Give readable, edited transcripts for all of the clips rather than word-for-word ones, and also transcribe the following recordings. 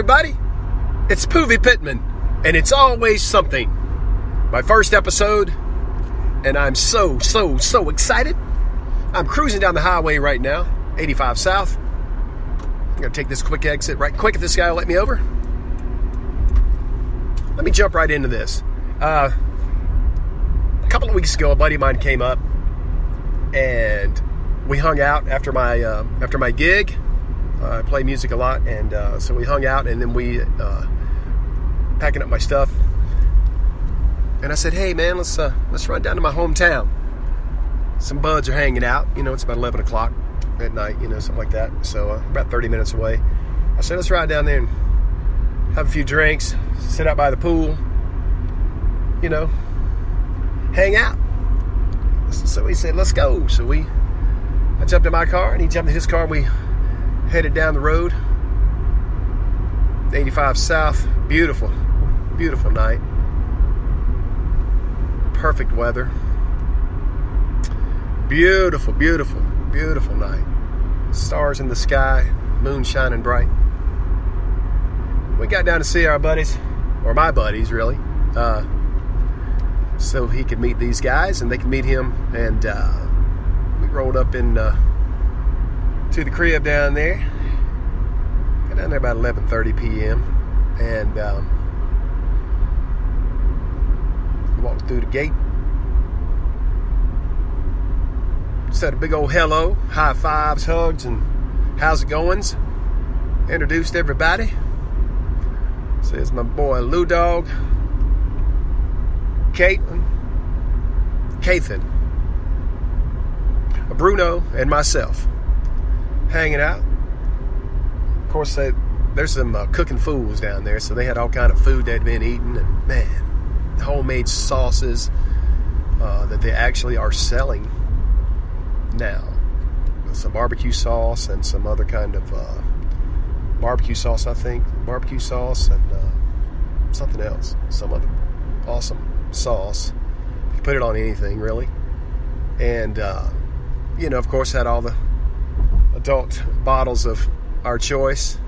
everybody. It's Poovie Pittman, and it's always something. My first episode, and I'm so excited. I'm cruising down the highway right now, 85 South. I'm going to take this quick exit right quick if this guy will let me over. Let me jump right into this. A couple of weeks ago, a buddy of mine came up, and we hung out after my gig. I play music a lot, and so we hung out, and then we packing up my stuff. And I said, "Hey, man, let's run down to my hometown. Some buds are hanging out. You know, it's about 11 o'clock at night. You know, something like that. So about 30 minutes away. I said, let's ride down there and have a few drinks, sit out by the pool. You know, hang out." So he said, "Let's go." So I jumped in my car, and he jumped in his car, and we headed down the road. 85 South, beautiful night. Perfect weather. Beautiful night. Stars in the sky, moon shining bright. We got down to see our buddies, or my buddies really, so he could meet these guys and they could meet him. And we rolled up in to the crib down there. Got down there about 11:30 p.m. and walked through the gate. Said a big old hello, high fives, hugs, and how's it goings. Introduced everybody. Says my boy Lou Dog, Cathan, Bruno, and myself hanging out. Of course, there's some cooking fools down there, so they had all kind of food they'd been eating, and man, homemade sauces that they actually are selling now. Some barbecue sauce and some other kind of barbecue sauce, I think. Barbecue sauce and something else. Some other awesome sauce. You can put it on anything, really. And, of course, had all the adult bottles of our choice.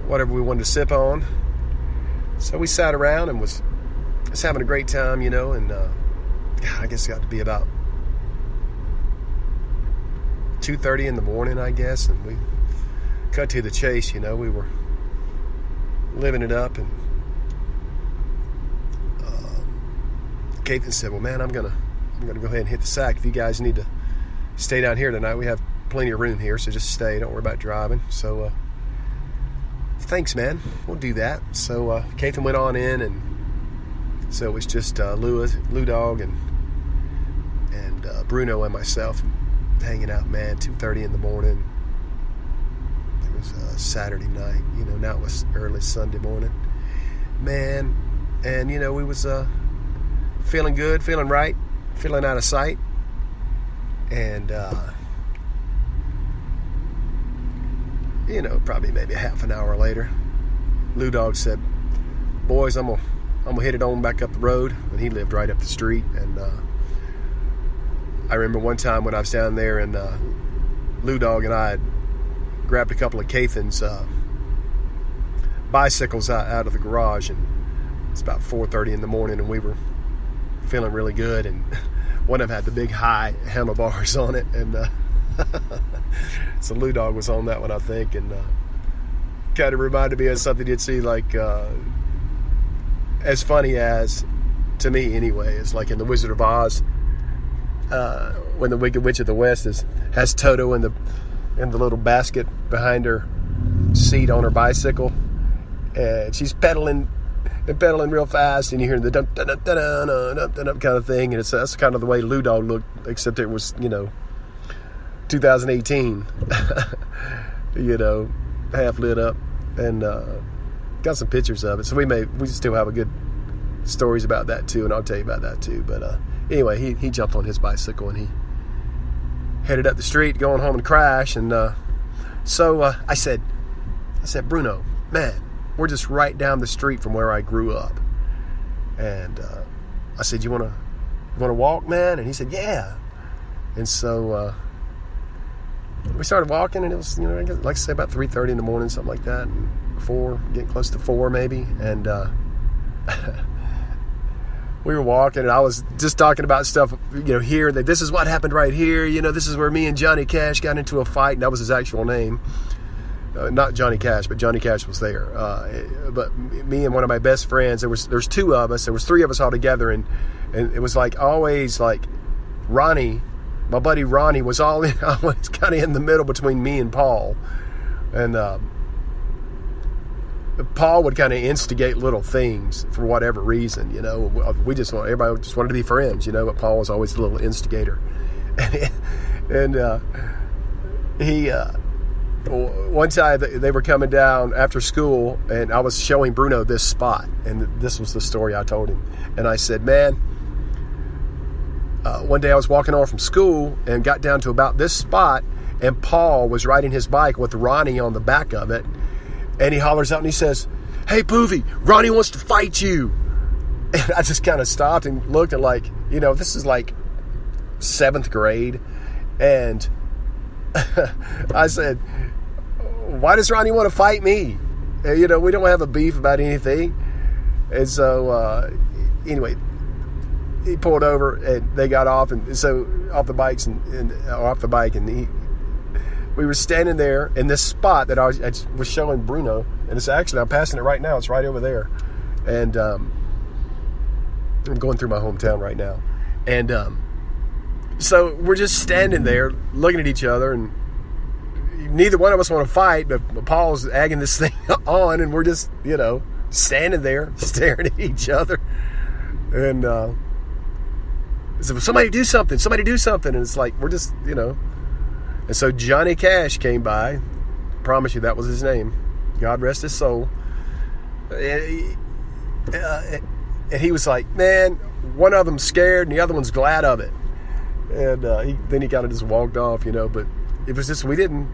Whatever we wanted to sip on. So we sat around and was having a great time, and I guess it got to be about 2:30 in the morning, I guess, and we cut to the chase. We were living it up, and Cathan said, "Well, man, I'm gonna go ahead and hit the sack. If you guys need to stay down here tonight, we have plenty of room here, so just stay. Don't worry about driving." So, thanks, man. We'll do that. So Cathan went on in, and so it was just Lou Dog, and Bruno and myself hanging out, man. 2:30 in the morning. It was Saturday night. Now it was early Sunday morning, man. And we was feeling good, feeling right, feeling out of sight. And probably maybe a half an hour later, Lou Dog said, "Boys, I'm gonna hit it on back up the road." And he lived right up the street. And I remember one time when I was down there, and Lou Dog and I had grabbed a couple of Cathan's bicycles out of the garage, and it's about 4:30 in the morning, and we were feeling really good, and one of them had the big high handlebars on it, and so Lou Dog was on that one, I think, and kind of reminded me of something you'd see, like as funny as, to me anyway, is like in The Wizard of Oz, when the Wicked Witch of the West has Toto in the little basket behind her seat on her bicycle, and she's pedaling real fast, and you hear the dun dun dun dun dun dun dun kind of thing, and that's kind of the way Lou Dog looked, except it was 2018, half lit up, and got some pictures of it. So we still have a good stories about that too, and I'll tell you about that too. But anyway, he jumped on his bicycle and he headed up the street, going home and crash. And so I said, "Bruno, man, we're just right down the street from where I grew up." And I said, "You want to walk, man?" And he said, "Yeah." And so we started walking, and it was, like I say, about 3:30 in the morning, something like that. And getting close to 4 maybe, and we were walking, and I was just talking about stuff, here, that this is what happened right here, this is where me and Johnny Cash got into a fight, and that was his actual name. Not Johnny Cash, but Johnny Cash was there. But me and one of my best friends, there's 2 of us, there was 3 of us all together, and it was like always like Ronnie, my buddy Ronnie, was always kind of in the middle between me and Paul. And Paul would kind of instigate little things for whatever reason, everybody just wanted to be friends, but Paul was always the little instigator. And he, one time they were coming down after school, and I was showing Bruno this spot, and this was the story I told him. And I said, man, one day I was walking on from school and got down to about this spot, and Paul was riding his bike with Ronnie on the back of it, and he hollers out and he says, "Hey, Poovy, Ronnie wants to fight you." And I just kind of stopped and looked, and this is like 7th grade, and I said, "Why does Ronnie want to fight me? We don't have a beef about anything." And so anyway, he pulled over, and they got off, and so off the bike, and we were standing there in this spot that I was showing Bruno, and it's actually, I'm passing it right now. It's right over there, and I'm going through my hometown right now, and so we're just standing there looking at each other, and neither one of us want to fight, but Paul's egging this thing on, and we're just, standing there staring at each other, and so somebody do something, and it's like, we're just, and so Johnny Cash came by. Promise you that was his name. God rest his soul. And he was like, man, one of them's scared and the other one's glad of it. And then he kind of just walked off, but it was just, we didn't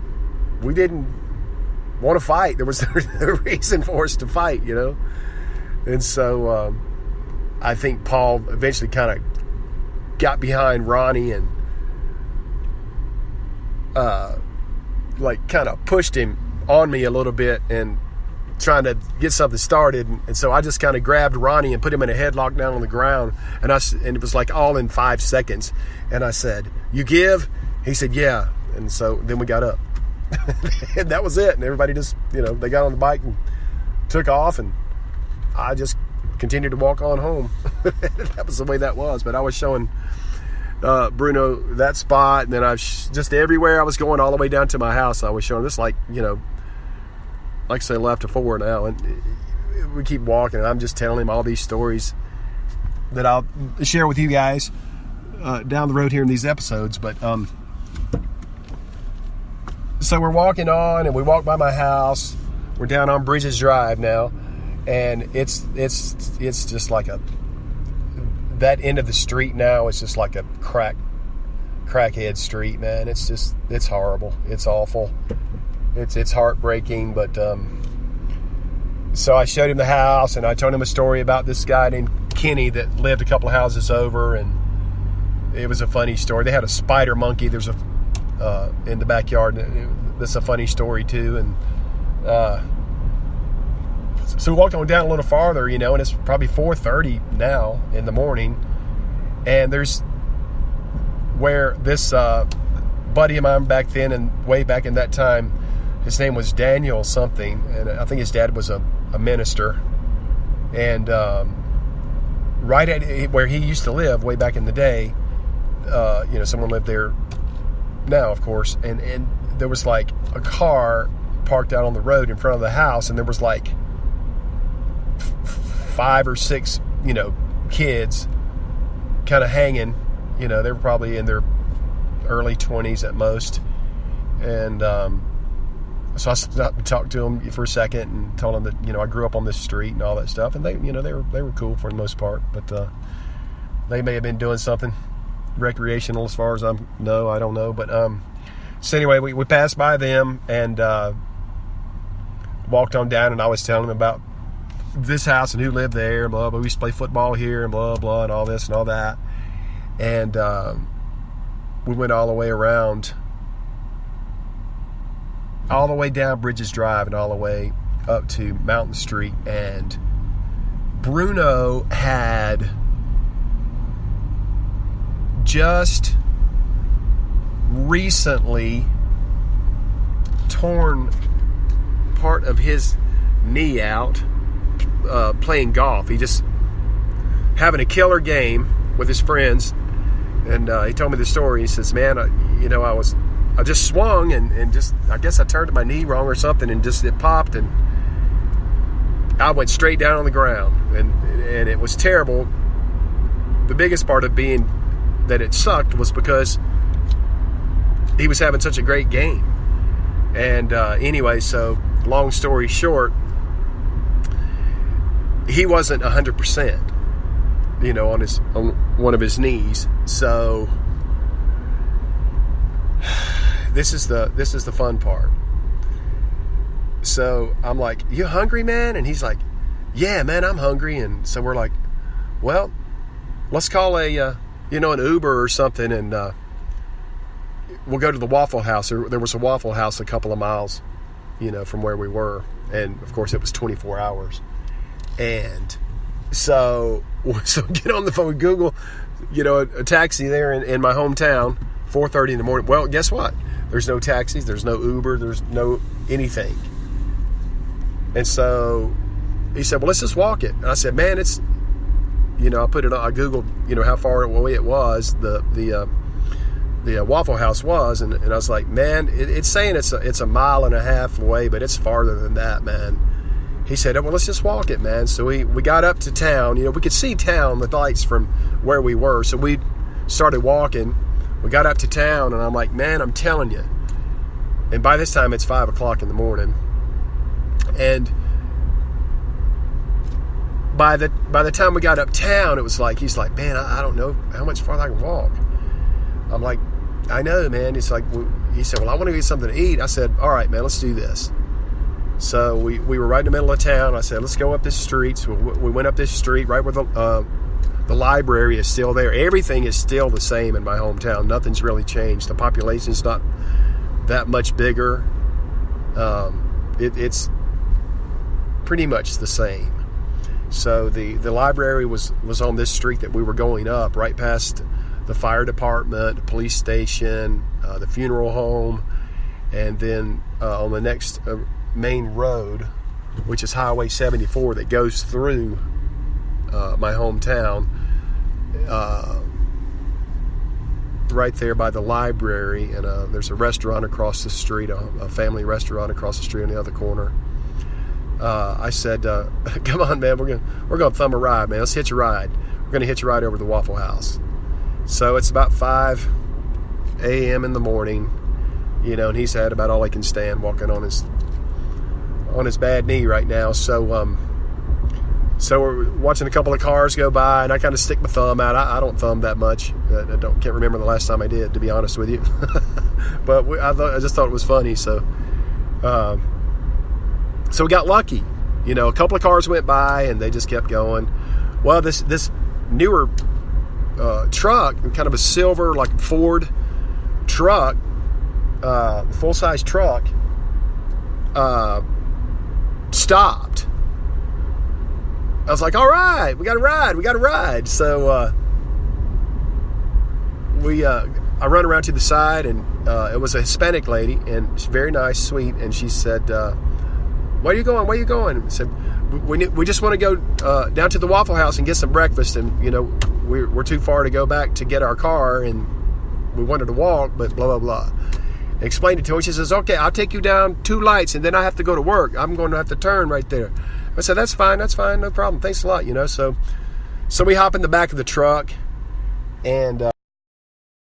want to fight. There was no reason for us to fight, And so I think Paul eventually kind of got behind Ronnie and kind of pushed him on me a little bit and trying to get something started, and so I just kind of grabbed Ronnie and put him in a headlock down on the ground, and it was like all in 5 seconds, and I said, "You give?" He said, "Yeah." And so then we got up. And that was it, and everybody just, they got on the bike and took off, and I just continued to walk on home. That was the way that was. But I was showing Bruno that spot, and then I was just everywhere I was going, all the way down to my house. I was showing this, like I say, left to 4 now, and we keep walking, and I'm just telling him all these stories that I'll share with you guys down the road here in these episodes. But so we're walking on, and we walk by my house. We're down on Bridges Drive now, and it's just like that end of the street now is just like a crackhead street, man. It's horrible. It's awful. It's heartbreaking. But so I showed him the house, and I told him a story about this guy named Kenny that lived a couple of houses over, and it was a funny story. They had a spider monkey. There's in the backyard. That's a funny story too. And so we walked on down a little farther, and it's probably 4:30 now in the morning, and there's where this buddy of mine back then, and way back in that time, his name was Daniel something, and I think his dad was a minister, and right at where he used to live way back in the day, someone lived there now, of course, and there was like a car parked out on the road in front of the house, and there was like 5 or 6, kids kind of hanging. They were probably in their early 20s at most. And so I stopped and talked to them for a second and told them that, I grew up on this street and all that stuff. And they were cool for the most part. But they may have been doing something recreational as far as I don't know. But so anyway, we passed by them and walked on down, and I was telling them about this house and who lived there, and blah, blah. We used to play football here, and blah, blah, and all this and all that. And we went all the way around, all the way down Bridges Drive, and all the way up to Mountain Street, and Bruno had just recently torn part of his knee out playing golf. He just having a killer game with his friends, and he told me the story. He says, man, I just swung and just, I guess I turned my knee wrong or something, and just it popped, and I went straight down on the ground, and it was terrible. The biggest part of being that it sucked was because he was having such a great game. And anyway, so long story short, he wasn't 100%, on one of his knees. So this is the fun part. So I'm like, you hungry, man? And he's like, yeah, man, I'm hungry. And so we're like, well, let's call an Uber or something, and we'll go to the Waffle House. There was a Waffle House a couple of miles, from where we were. And of course it was 24 hours. And so get on the phone with Google, a taxi there in my hometown, 4:30 in the morning. Well, guess what? There's no taxis, there's no Uber, there's no anything. And so he said, well, let's just walk it. And I said, man, it's, I put it on, I Googled, how far away it was, the Waffle House was, and I was like, man, it's saying it's a mile and a half away, but it's farther than that, man. He said, well, let's just walk it, man. So we got up to town. We could see town, the lights from where we were. So we started walking. We got up to town, and I'm like, man, I'm telling you. And by this time, it's 5 o'clock in the morning. And by the time we got uptown, it was like, he's like, man, I don't know how much farther I can walk. I'm like, I know, man. It's like, he said, well, I want to get something to eat. I said, all right, man, let's do this. So we were right in the middle of town. I said, let's go up this street. So we went up this street right where the library is still there. Everything is still the same in my hometown. Nothing's really changed. The population's not that much bigger. It's pretty much the same. So the library was on this street that we were going up, right past the fire department, the police station, the funeral home, and then on the next main road, which is Highway 74 that goes through my hometown, right there by the library, and there's a restaurant across the street, a family restaurant across the street on the other corner. I said, come on, man, we're gonna thumb a ride, man. Let's hitch a ride. We're gonna hitch a ride over to the Waffle House. So it's about 5 a.m. in the morning, and he's had about all he can stand walking on his bad knee right now. So we're watching a couple of cars go by, and I kind of stick my thumb out. I don't thumb that much. I can't remember the last time I did, to be honest with you. But I just thought it was funny. So we got lucky. A couple of cars went by, and they just kept going. Well, this newer truck, kind of a silver, like Ford truck, full-size truck, stopped. I was like, all right, we got a ride. So I run around to the side, and it was a Hispanic lady, and she's very nice, sweet, and she said, where are you going? I said, we just want to go down to the Waffle House and get some breakfast, and we're too far to go back to get our car, and we wanted to walk, but blah blah blah. I explained it to her. She says, okay, I'll take you down 2 lights, and then I have to go to work. I'm going to have to turn right there. I said, that's fine, no problem, thanks a lot. So we hop in the back of the truck, and